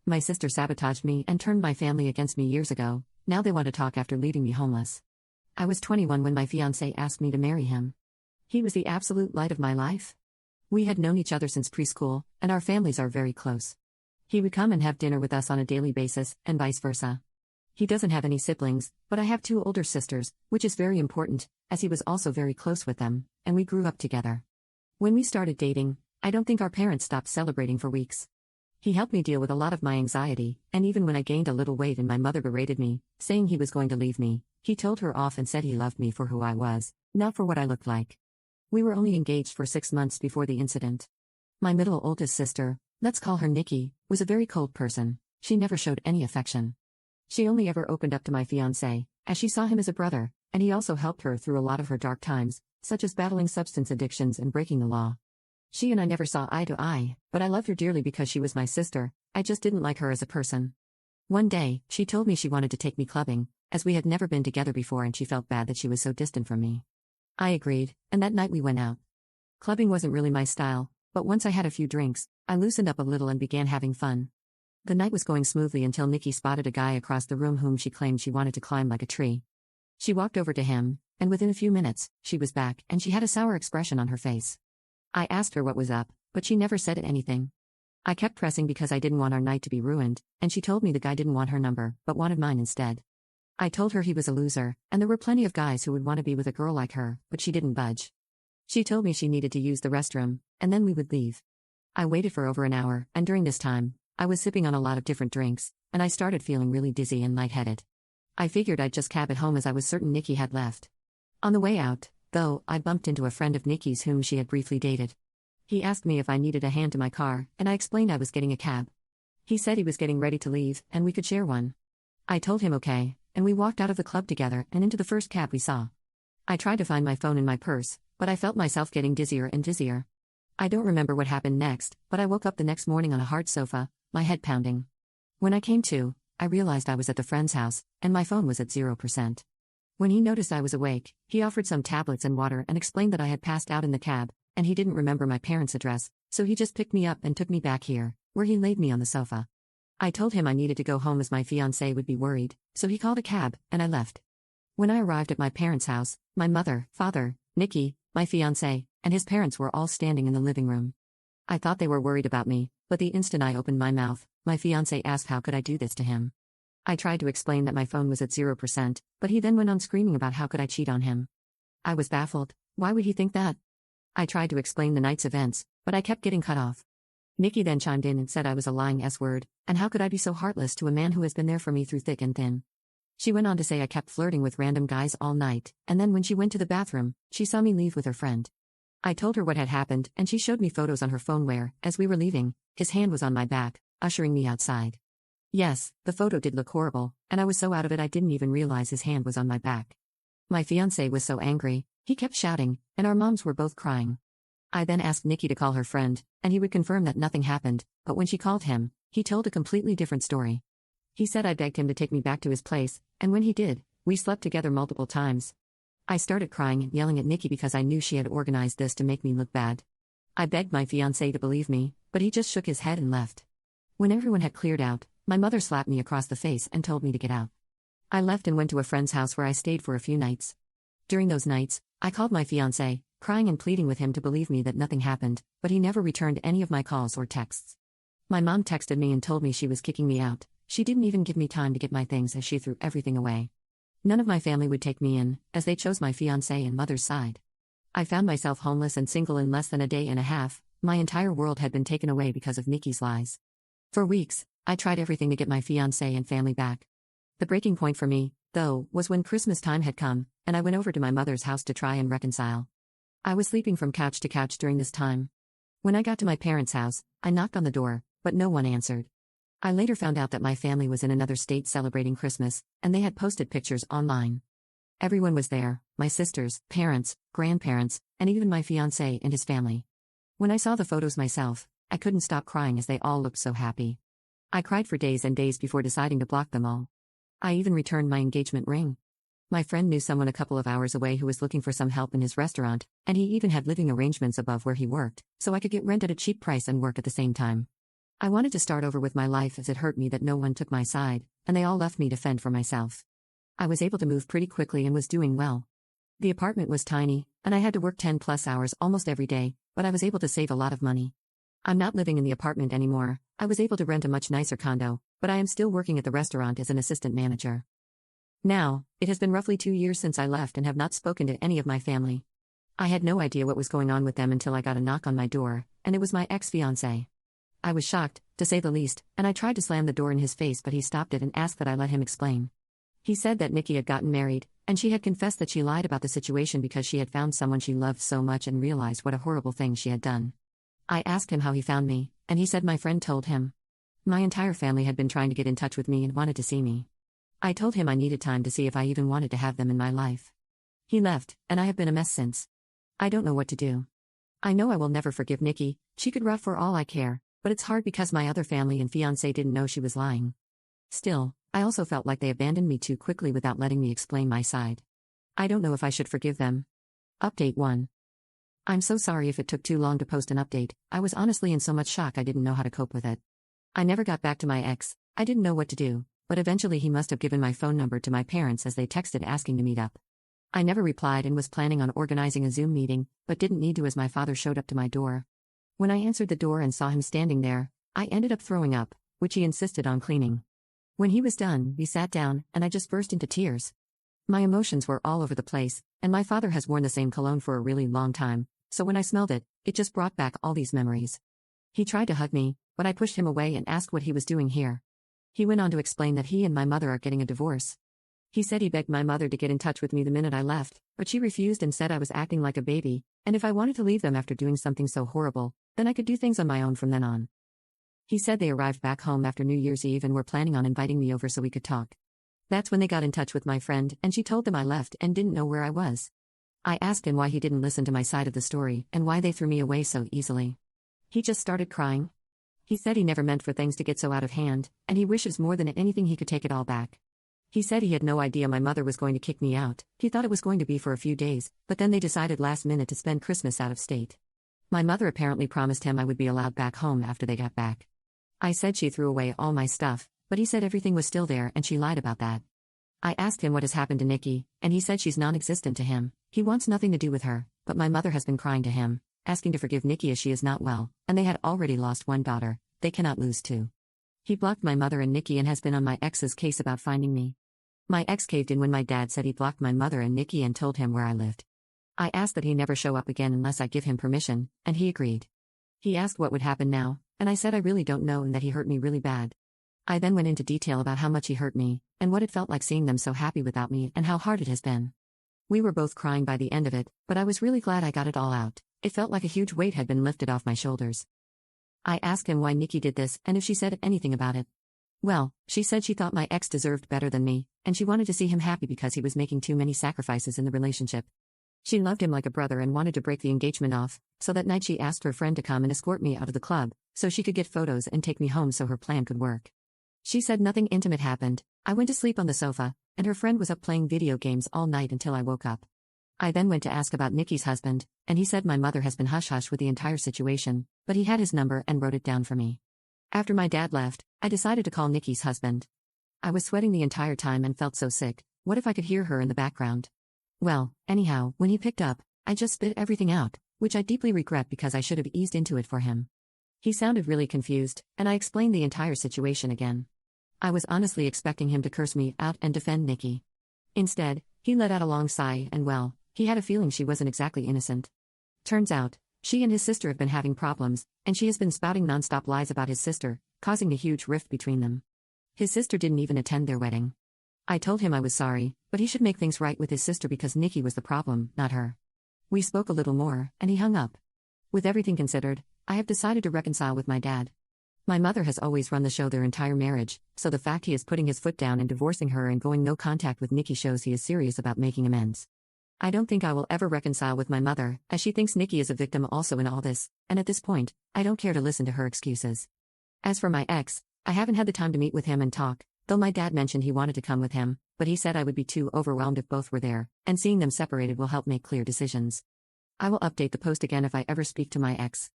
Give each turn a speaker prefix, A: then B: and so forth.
A: My sister sabotaged me and turned my family against me years ago. Now they want to talk after leaving me homeless. I was 21 when my fiancé asked me to marry him. He was the absolute light of my life. We had known each other since preschool, and our families are very close. He would come and have dinner with us on a daily basis, and vice versa. He doesn't have any siblings, but I have 2 older sisters, which is very important, as he was also very close with them, and we grew up together. When we started dating, I don't think our parents stopped celebrating for weeks. He helped me deal with a lot of my anxiety, and even when I gained a little weight and my mother berated me, saying he was going to leave me, he told her off and said he loved me for who I was, not for what I looked like. We were only engaged for 6 months before the incident. My middle oldest sister, let's call her Nikki, was a very cold person. She never showed any affection. She only ever opened up to my fiancé, as she saw him as a brother, and he also helped her through a lot of her dark times, such as battling substance addictions and breaking the law. She and I never saw eye to eye, but I loved her dearly because she was my sister. I just didn't like her as a person. One day, she told me she wanted to take me clubbing, as we had never been together before and she felt bad that she was so distant from me. I agreed, and that night we went out. Clubbing wasn't really my style, but once I had a few drinks, I loosened up a little and began having fun. The night was going smoothly until Nikki spotted a guy across the room whom she claimed she wanted to climb like a tree. She walked over to him, and within a few minutes, she was back and she had a sour expression on her face. I asked her what was up, but she never said anything. I kept pressing because I didn't want our night to be ruined, and she told me the guy didn't want her number, but wanted mine instead. I told her he was a loser, and there were plenty of guys who would want to be with a girl like her, but she didn't budge. She told me she needed to use the restroom, and then we would leave. I waited for over an hour, and during this time, I was sipping on a lot of different drinks, and I started feeling really dizzy and lightheaded. I figured I'd just cab it home as I was certain Nikki had left. On the way out, though, I bumped into a friend of Nikki's whom she had briefly dated. He asked me if I needed a hand to my car, and I explained I was getting a cab. He said he was getting ready to leave, and we could share one. I told him okay, and we walked out of the club together and into the first cab we saw. I tried to find my phone in my purse, but I felt myself getting dizzier and dizzier. I don't remember what happened next, but I woke up the next morning on a hard sofa, my head pounding. When I came to, I realized I was at the friend's house, and my phone was at 0%. When he noticed I was awake, he offered some tablets and water and explained that I had passed out in the cab, and he didn't remember my parents' address, so he just picked me up and took me back here, where he laid me on the sofa. I told him I needed to go home as my fiancé would be worried, so he called a cab, and I left. When I arrived at my parents' house, my mother, father, Nikki, my fiancé, and his parents were all standing in the living room. I thought they were worried about me, but the instant I opened my mouth, my fiancé asked how could I do this to him. I tried to explain that my phone was at 0%, but he then went on screaming about how could I cheat on him. I was baffled. Why would he think that? I tried to explain the night's events, but I kept getting cut off. Nikki then chimed in and said I was a lying S-word, and how could I be so heartless to a man who has been there for me through thick and thin. She went on to say I kept flirting with random guys all night, and then when she went to the bathroom, she saw me leave with her friend. I told her what had happened, and she showed me photos on her phone where, as we were leaving, his hand was on my back, ushering me outside. Yes, the photo did look horrible, and I was so out of it I didn't even realize his hand was on my back. My fiancé was so angry, he kept shouting, and our moms were both crying. I then asked Nikki to call her friend, and he would confirm that nothing happened, but when she called him, he told a completely different story. He said I begged him to take me back to his place, and when he did, we slept together multiple times. I started crying and yelling at Nikki because I knew she had organized this to make me look bad. I begged my fiancé to believe me, but he just shook his head and left. When everyone had cleared out, my mother slapped me across the face and told me to get out. I left and went to a friend's house where I stayed for a few nights. During those nights, I called my fiancé, crying and pleading with him to believe me that nothing happened, but he never returned any of my calls or texts. My mom texted me and told me she was kicking me out. She didn't even give me time to get my things as she threw everything away. None of my family would take me in, as they chose my fiancé and mother's side. I found myself homeless and single in less than a day and a half. My entire world had been taken away because of Nikki's lies. For weeks, I tried everything to get my fiancé and family back. The breaking point for me, though, was when Christmas time had come, and I went over to my mother's house to try and reconcile. I was sleeping from couch to couch during this time. When I got to my parents' house, I knocked on the door, but no one answered. I later found out that my family was in another state celebrating Christmas, and they had posted pictures online. Everyone was there, my sisters, parents, grandparents, and even my fiancé and his family. When I saw the photos myself, I couldn't stop crying as they all looked so happy. I cried for days and days before deciding to block them all. I even returned my engagement ring. My friend knew someone a couple of hours away who was looking for some help in his restaurant, and he even had living arrangements above where he worked, so I could get rent at a cheap price and work at the same time. I wanted to start over with my life as it hurt me that no one took my side, and they all left me to fend for myself. I was able to move pretty quickly and was doing well. The apartment was tiny, and I had to work 10+ hours almost every day, but I was able to save a lot of money. I'm not living in the apartment anymore. I was able to rent a much nicer condo, but I am still working at the restaurant as an assistant manager. Now, it has been roughly 2 years since I left and have not spoken to any of my family. I had no idea what was going on with them until I got a knock on my door, and it was my ex-fiancé. I was shocked, to say the least, and I tried to slam the door in his face, but he stopped it and asked that I let him explain. He said that Nikki had gotten married, and she had confessed that she lied about the situation because she had found someone she loved so much and realized what a horrible thing she had done. I asked him how he found me, and he said my friend told him. My entire family had been trying to get in touch with me and wanted to see me. I told him I needed time to see if I even wanted to have them in my life. He left, and I have been a mess since. I don't know what to do. I know I will never forgive Nikki. She could rough for all I care, but it's hard because my other family and fiancé didn't know she was lying. Still, I also felt like they abandoned me too quickly without letting me explain my side. I don't know if I should forgive them. Update 1. I'm so sorry if it took too long to post an update. I was honestly in so much shock I didn't know how to cope with it. I never got back to my ex. I didn't know what to do, but eventually he must have given my phone number to my parents as they texted asking to meet up. I never replied and was planning on organizing a Zoom meeting, but didn't need to as my father showed up to my door. When I answered the door and saw him standing there, I ended up throwing up, which he insisted on cleaning. When he was done, we sat down, and I just burst into tears. My emotions were all over the place, and my father has worn the same cologne for a really long time, so when I smelled it, it just brought back all these memories. He tried to hug me, but I pushed him away and asked what he was doing here. He went on to explain that he and my mother are getting a divorce. He said he begged my mother to get in touch with me the minute I left, but she refused and said I was acting like a baby, and if I wanted to leave them after doing something so horrible, then I could do things on my own from then on. He said they arrived back home after New Year's Eve and were planning on inviting me over so we could talk. That's when they got in touch with my friend, and she told them I left and didn't know where I was. I asked him why he didn't listen to my side of the story and why they threw me away so easily. He just started crying. He said he never meant for things to get so out of hand, and he wishes more than anything he could take it all back. He said he had no idea my mother was going to kick me out. He thought it was going to be for a few days, but then they decided last minute to spend Christmas out of state. My mother apparently promised him I would be allowed back home after they got back. I said she threw away all my stuff, but he said everything was still there and she lied about that. I asked him what has happened to Nikki, and he said she's non-existent to him. He wants nothing to do with her, but my mother has been crying to him, asking to forgive Nikki as she is not well, and they had already lost one daughter. They cannot lose two. He blocked my mother and Nikki and has been on my ex's case about finding me. My ex caved in when my dad said he blocked my mother and Nikki and told him where I lived. I asked that he never show up again unless I give him permission, and he agreed. He asked what would happen now, and I said I really don't know and that he hurt me really bad. I then went into detail about how much he hurt me, and what it felt like seeing them so happy without me and how hard it has been. We were both crying by the end of it, but I was really glad I got it all out. It felt like a huge weight had been lifted off my shoulders. I asked him why Nikki did this and if she said anything about it. Well, she said she thought my ex deserved better than me, and she wanted to see him happy because he was making too many sacrifices in the relationship. She loved him like a brother and wanted to break the engagement off, so that night she asked her friend to come and escort me out of the club, so she could get photos and take me home so her plan could work. She said nothing intimate happened. I went to sleep on the sofa, and her friend was up playing video games all night until I woke up. I then went to ask about Nikki's husband, and he said my mother has been hush-hush with the entire situation, but he had his number and wrote it down for me. After my dad left, I decided to call Nikki's husband. I was sweating the entire time and felt so sick. What if I could hear her in the background? Well, anyhow, when he picked up, I just spit everything out, which I deeply regret because I should have eased into it for him. He sounded really confused, and I explained the entire situation again. I was honestly expecting him to curse me out and defend Nikki. Instead, he let out a long sigh and well, he had a feeling she wasn't exactly innocent. Turns out, she and his sister have been having problems, and she has been spouting nonstop lies about his sister, causing a huge rift between them. His sister didn't even attend their wedding. I told him I was sorry, but he should make things right with his sister because Nikki was the problem, not her. We spoke a little more, and he hung up. With everything considered, I have decided to reconcile with my dad. My mother has always run the show their entire marriage, so the fact he is putting his foot down and divorcing her and going no contact with Nikki shows he is serious about making amends. I don't think I will ever reconcile with my mother, as she thinks Nikki is a victim also in all this, and at this point, I don't care to listen to her excuses. As for my ex, I haven't had the time to meet with him and talk, though my dad mentioned he wanted to come with him, but he said I would be too overwhelmed if both were there, and seeing them separated will help make clear decisions. I will update the post again if I ever speak to my ex.